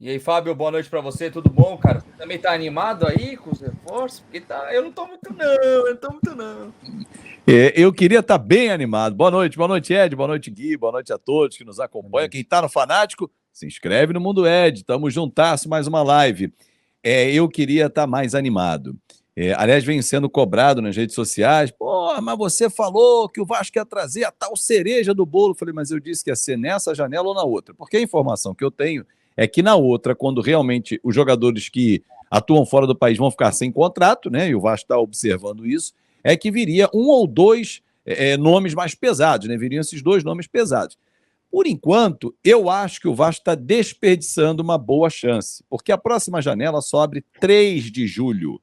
E aí, Fábio, boa noite para você, tudo bom, cara? Você também tá animado aí com os reforços? Porque tá, eu não tô muito não, eu não tô muito não. Eu queria estar bem animado. Boa noite, Ed, boa noite, Gui, boa noite a todos que nos Boa acompanham. Quem noite. está no Fanático, se inscreve no Mundo Ed. Tamo juntasso, mais uma live. Eu queria estar mais animado. Aliás, vem sendo cobrado nas redes sociais. Pô, mas você falou que o Vasco ia trazer a tal cereja do bolo. Falei, mas eu disse que ia ser nessa janela ou na outra. Porque a informação que eu tenho é que na outra, quando realmente os jogadores que atuam fora do país vão ficar sem contrato, né? E o Vasco está observando isso, é que viria um ou dois nomes mais pesados, né? Viriam esses dois nomes pesados. Por enquanto, eu acho que o Vasco está desperdiçando uma boa chance, porque a próxima janela só abre 3 de julho.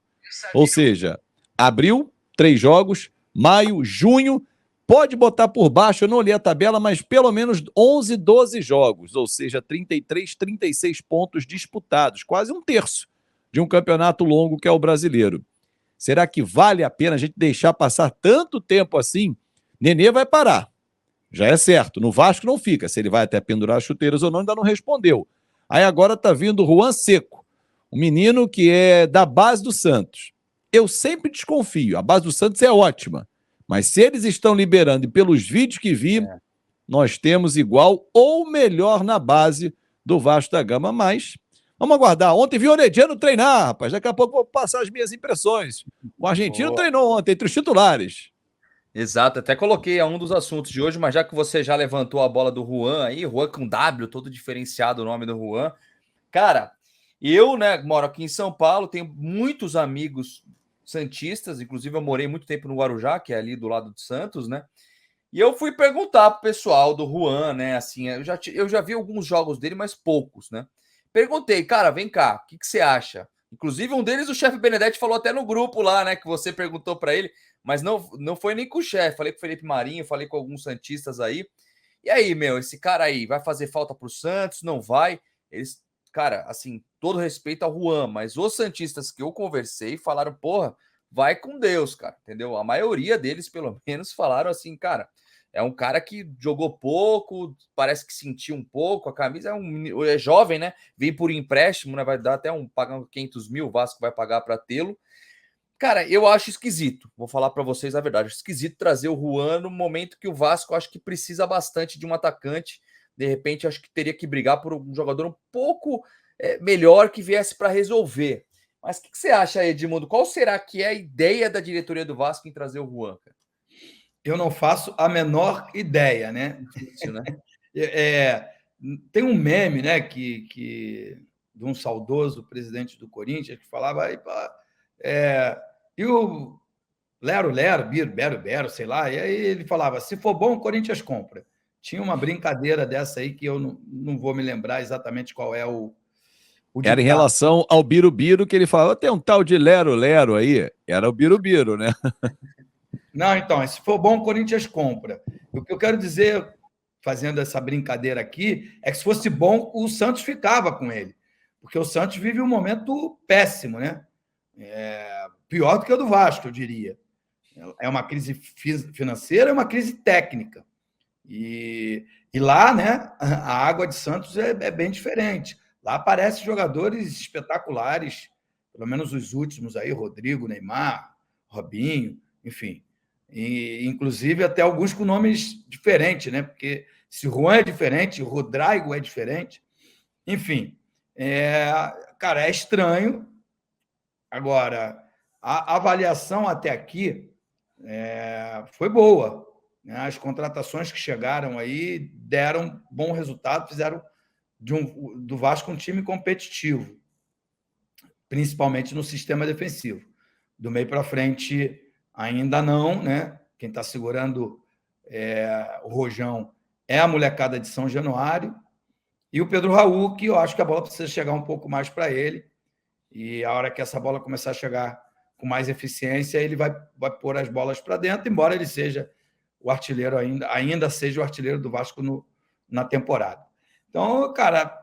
Ou seja, abril, 3 jogos, maio, junho, pode botar por baixo, eu não olhei a tabela, mas pelo menos 11, 12 jogos, ou seja, 33, 36 pontos disputados, quase um terço de um campeonato longo que é o brasileiro. Será que vale a pena a gente deixar passar tanto tempo assim? Nenê vai parar, já é certo. No Vasco não fica. Se ele vai até pendurar as chuteiras ou não, ainda não respondeu. Aí agora tá vindo o Juan Seco, um menino que é da base do Santos. Eu sempre desconfio, a base do Santos é ótima, mas se eles estão liberando, e pelos vídeos que vi, É. nós temos igual ou melhor na base do Vasco da Gama, mas vamos aguardar. Ontem vi o Orediano treinar, rapaz. Daqui a pouco vou passar as minhas impressões. O argentino Boa. treinou ontem entre os titulares. Exato, até coloquei a um dos assuntos de hoje, mas já que você já levantou a bola do Juan aí, Juan com W, todo diferenciado o nome do Juan. Cara, eu, né, moro aqui em São Paulo, tenho muitos amigos santistas, inclusive eu morei muito tempo no Guarujá, que é ali do lado de Santos, né? E eu fui perguntar pro pessoal do Juan, né? Assim, eu já vi alguns jogos dele, mas poucos, né? Perguntei, cara, vem cá, o que, que você acha? Inclusive, um deles, o chefe Benedetti, falou até no grupo lá, né? Que você perguntou para ele, mas não foi nem com o chefe. Falei com o Felipe Marinho, falei com alguns santistas aí. E aí, meu, esse cara aí vai fazer falta pro Santos? Não vai? Eles, cara, assim, todo respeito ao Juan, mas os santistas que eu conversei falaram, porra, vai com Deus, cara, entendeu? A maioria deles, pelo menos, falaram assim, cara, é um cara que jogou pouco, parece que sentiu um pouco, a camisa é jovem, né? Vem por empréstimo, né? Vai dar até pagar 500 mil, o Vasco vai pagar para tê-lo. Cara, eu acho esquisito, vou falar para vocês a verdade, acho esquisito trazer o Juan no momento que o Vasco acho que precisa bastante de um atacante, de repente acho que teria que brigar por um jogador um pouco melhor que viesse para resolver. Mas o que você acha, Edmundo? Qual será que é a ideia da diretoria do Vasco em trazer o Juan, cara? Eu não faço a menor ideia, né? Difícil, né? É, tem um meme, né, de um saudoso presidente do Corinthians que falava aí, e o Lero Lero, Biro, Bero Bero, sei lá, e aí ele falava, se for bom, o Corinthians compra. Tinha uma brincadeira dessa aí que eu não vou me lembrar exatamente qual é o Era em ditado. relação ao Birubiru que ele falava, tem um tal de Lero Lero aí. Era o Birubiru, né? Não, então, se for bom, o Corinthians compra. O que eu quero dizer, fazendo essa brincadeira aqui, é que se fosse bom, o Santos ficava com ele. Porque o Santos vive um momento péssimo, né? Pior do que o do Vasco, eu diria. É uma crise financeira, é uma crise técnica. E lá, né, a água de Santos é bem diferente. Lá aparecem jogadores espetaculares, pelo menos os últimos aí, Rodrigo, Neymar, Robinho, enfim. E, inclusive, até alguns com nomes diferentes, né? Porque se Juan é diferente, Rodrigo é diferente. Enfim, cara, é estranho. Agora, a avaliação até aqui foi boa, né? As contratações que chegaram aí deram bom resultado, fizeram do Vasco um time competitivo, principalmente no sistema defensivo. Do meio para frente, ainda não, né? Quem está segurando o Rojão é a molecada de São Januário e o Pedro Raul, que eu acho que a bola precisa chegar um pouco mais para ele. E a hora que essa bola começar a chegar com mais eficiência, ele vai pôr as bolas para dentro, embora ele seja o artilheiro ainda seja o artilheiro do Vasco na temporada. Então, cara,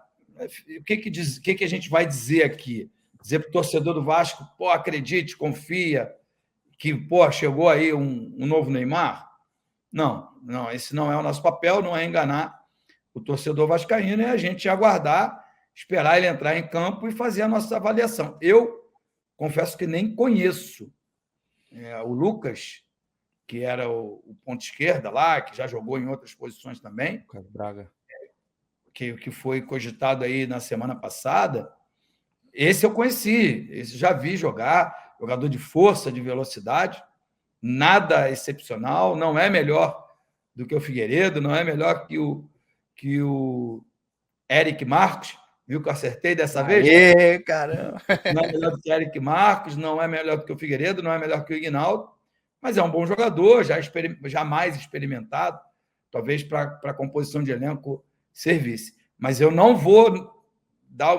o que a gente vai dizer aqui? Dizer para o torcedor do Vasco, pô, acredite, confia, que pô, chegou aí um novo Neymar? Não, esse não é o nosso papel, não é enganar o torcedor vascaíno, é a gente aguardar esperar ele entrar em campo e fazer a nossa avaliação. Eu confesso que nem conheço o Lucas, que era o ponto esquerda lá, que já jogou em outras posições também, Braga. que foi cogitado aí na semana passada. Esse eu conheci, esse já vi jogar, jogador de força, de velocidade, nada excepcional, não é melhor do que o Figueiredo, não é melhor que o Eric Marcos, viu que eu acertei dessa vez? Caramba! Não é melhor do que o Eric Marcos, não é melhor do que o Figueiredo, não é melhor que o Ignaldo, mas é um bom jogador, já mais experimentado, talvez para a composição de elenco servisse. Mas eu não vou dar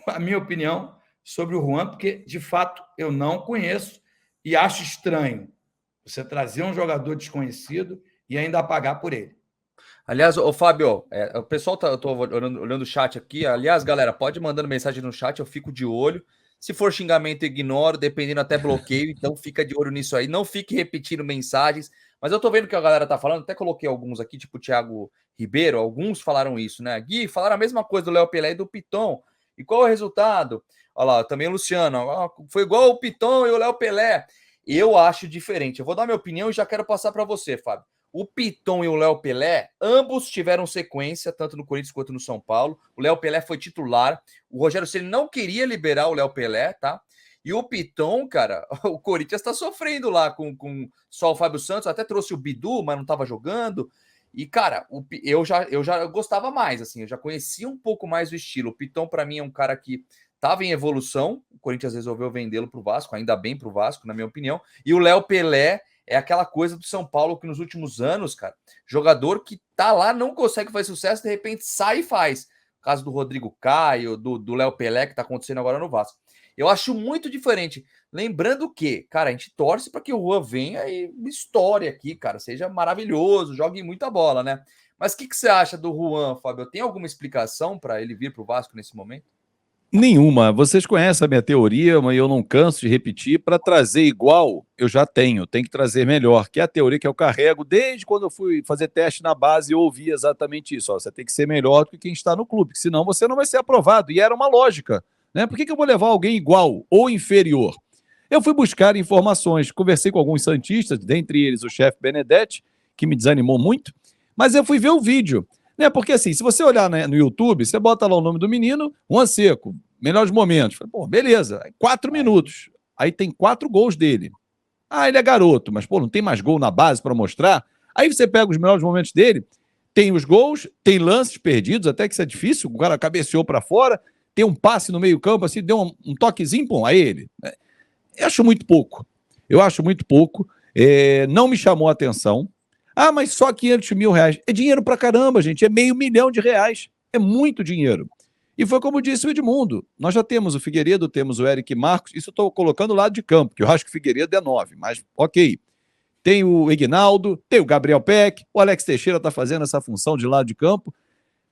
a minha opinião sobre o Juan, porque, de fato, eu não conheço e acho estranho você trazer um jogador desconhecido e ainda pagar por ele. Aliás, ô Fábio, o pessoal eu tô olhando o chat aqui. Aliás, galera, pode mandando mensagem no chat, eu fico de olho. Se for xingamento, eu ignoro, dependendo até bloqueio, então fica de olho nisso aí. Não fique repetindo mensagens, mas eu tô vendo que a galera tá falando, até coloquei alguns aqui, tipo o Thiago Ribeiro, alguns falaram isso, né? Gui, falaram a mesma coisa do Léo Pelé e do Piton. E qual é o resultado? Olha lá, também o Luciano, foi igual o Piton e o Léo Pelé. Eu acho diferente. Eu vou dar minha opinião e já quero passar para você, Fábio. O Piton e o Léo Pelé, ambos tiveram sequência, tanto no Corinthians quanto no São Paulo. O Léo Pelé foi titular. O Rogério Ceni não queria liberar o Léo Pelé, tá? E o Piton, cara, o Corinthians tá sofrendo lá com só o Fábio Santos. Até trouxe o Bidu, mas não tava jogando. E, cara, eu já gostava mais, assim, eu já conhecia um pouco mais o estilo. O Piton, para mim, é um cara que tava em evolução. O Corinthians resolveu vendê-lo pro Vasco, ainda bem pro Vasco, na minha opinião. E o Léo Pelé é aquela coisa do São Paulo que nos últimos anos, cara, jogador que tá lá, não consegue fazer sucesso, de repente sai e faz. O caso do Rodrigo Caio, do Léo Pelé, que tá acontecendo agora no Vasco. Eu acho muito diferente. Lembrando que, cara, a gente torce para que o Juan venha e história aqui, cara, seja maravilhoso, jogue muita bola, né? Mas o que você acha do Juan, Fábio? Tem alguma explicação para ele vir para o Vasco nesse momento? Nenhuma. Vocês conhecem a minha teoria, mas eu não canso de repetir. Para trazer igual, eu já tenho. Tem que trazer melhor, que é a teoria que eu carrego desde quando eu fui fazer teste na base. Eu ouvi exatamente isso. Ó, você tem que ser melhor do que quem está no clube, senão você não vai ser aprovado. E era uma lógica, né? Por que eu vou levar alguém igual ou inferior? Eu fui buscar informações, conversei com alguns santistas, dentre eles o chefe Benedetti, que me desanimou muito, mas eu fui ver o vídeo. Né? Porque assim, se você olhar no YouTube, você bota lá o nome do menino, Juan Seco, melhores momentos. Pô, beleza, 4 minutos. Aí tem 4 gols dele. Ah, ele é garoto, mas pô, não tem mais gol na base para mostrar? Aí você pega os melhores momentos dele, tem os gols, tem lances perdidos, até que isso é difícil, o cara cabeceou para fora, tem um passe no meio campo, assim, deu um toquezinho, pô, a ele. Eu acho muito pouco. Não me chamou a atenção. Ah, mas só 500 mil reais. É dinheiro pra caramba, gente. É R$500 mil. É muito dinheiro. E foi como disse o Edmundo. Nós já temos o Figueiredo, temos o Eric Marcos. Isso eu estou colocando do lado de campo, que eu acho que o Figueiredo é 9, mas ok. Tem o Ignaldo, tem o Gabriel Peck, o Alex Teixeira está fazendo essa função de lado de campo.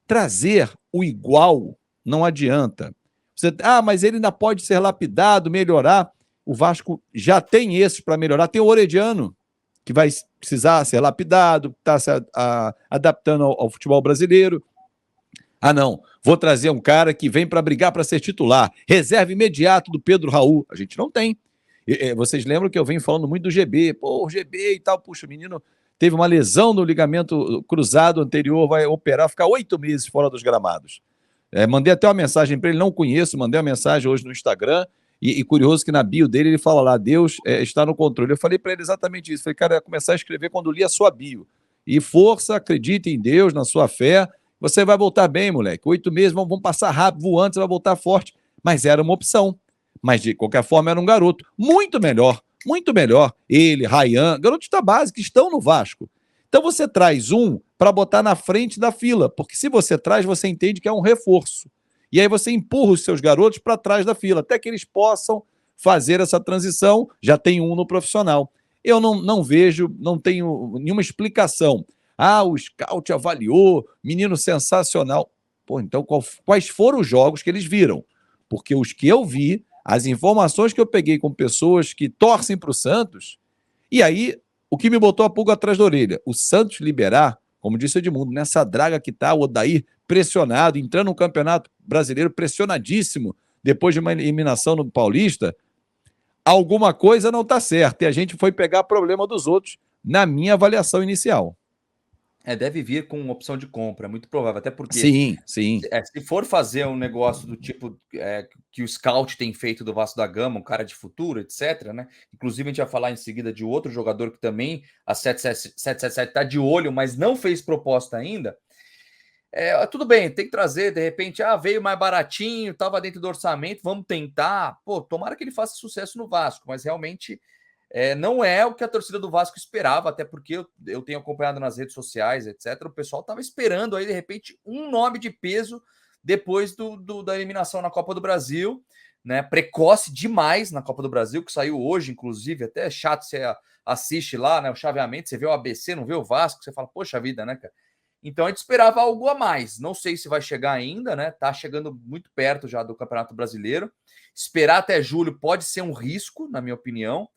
Trazer o igual não adianta. Mas ele ainda pode ser lapidado, melhorar. O Vasco já tem esses para melhorar. Tem o Orediano, que vai precisar ser lapidado, está se adaptando ao futebol brasileiro. Ah, não, vou trazer um cara que vem para brigar para ser titular. Reserva imediato do Pedro Raul. A gente não tem. Vocês lembram que eu venho falando muito do GB. Pô, o GB e tal. Puxa, o menino teve uma lesão no ligamento cruzado anterior, vai operar, ficar 8 meses fora dos gramados. Mandei até uma mensagem para ele, não conheço, mandei uma mensagem hoje no Instagram. E curioso que na bio dele ele fala lá, Deus está no controle. Eu falei para ele exatamente isso. Falei, cara, eu ia começar a escrever quando li a sua bio. E força, acredite em Deus, na sua fé. Você vai voltar bem, moleque. 8 meses vão passar rápido, voando, você vai voltar forte. Mas era uma opção. Mas, de qualquer forma, era um garoto muito melhor. Muito melhor. Ele, Ryan, garotos da base que estão no Vasco. Então você traz um para botar na frente da fila. Porque se você traz, você entende que é um reforço. E aí você empurra os seus garotos para trás da fila, até que eles possam fazer essa transição. Já tem um no profissional. Eu não vejo, não tenho nenhuma explicação. Ah, o scout avaliou, menino sensacional. Pô, então quais foram os jogos que eles viram? Porque os que eu vi, as informações que eu peguei com pessoas que torcem para o Santos, e aí o que me botou a pulga atrás da orelha? O Santos liberar, como disse o Edmundo, nessa draga que está o Odair pressionado, entrando no Campeonato Brasileiro pressionadíssimo, depois de uma eliminação no Paulista, alguma coisa não está certa. E a gente foi pegar problema dos outros na minha avaliação inicial. Deve vir com opção de compra, é muito provável, até porque Sim. se for fazer um negócio do tipo que o Scout tem feito do Vasco da Gama, um cara de futuro, etc., né? Inclusive, a gente vai falar em seguida de outro jogador que também a 777 está de olho, mas não fez proposta ainda. Tudo bem, tem que trazer, de repente, veio mais baratinho, estava dentro do orçamento, vamos tentar. Pô, tomara que ele faça sucesso no Vasco, mas realmente não é o que a torcida do Vasco esperava, até porque eu tenho acompanhado nas redes sociais, etc. O pessoal estava esperando aí, de repente, um nome de peso depois da eliminação na Copa do Brasil, né? Precoce demais na Copa do Brasil, que saiu hoje, inclusive, até é chato, você assiste lá, né? O chaveamento, você vê o ABC, não vê o Vasco, você fala, poxa vida, né, cara? Então a gente esperava algo a mais. Não sei se vai chegar ainda, né? Tá chegando muito perto já do Campeonato Brasileiro. Esperar até julho pode ser um risco, na minha opinião.